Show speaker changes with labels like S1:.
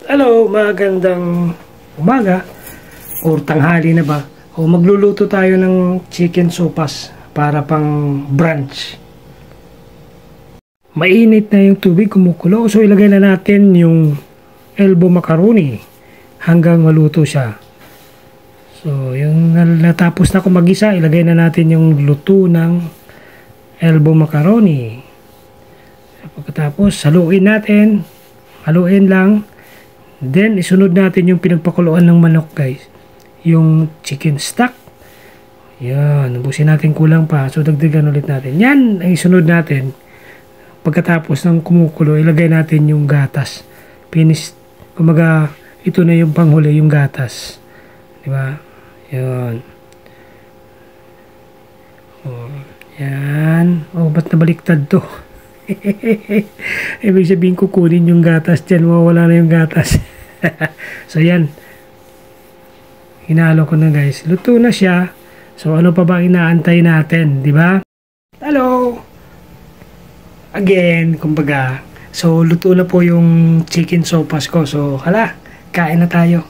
S1: Hello, magandang umaga or tanghali na ba? O magluluto tayo ng chicken sopas para pang brunch. Mainit na yung tubig, kumukulo. So ilagay na natin yung elbow macaroni hanggang maluto siya. So yung natapos na kumagisa, ilagay na natin yung luto ng elbow macaroni. Pagkatapos haluin natin, haluin lang. Then isunod natin yung pinagpakuluan ng manok, guys, yung chicken stock. Yan, ubusin natin, kulang pa, so dagdagan ulit natin. Yan ang isunod natin. Pagkatapos ng kumukulo, ilagay natin yung gatas. Finish, kumaga ito na yung panghuli, yung gatas, di ba? Yan. Oh, yan. Oh, ba't nabaliktad to? Ibig sabihin kukunin yung gatas dyan, mawawala na yung gatas. So yan, hinalo ko na, guys, luto na siya. So ano pa ba inaantay natin, di ba? Hello again, kumbaga. So luto na po yung chicken sopas ko. So hala, kain na tayo.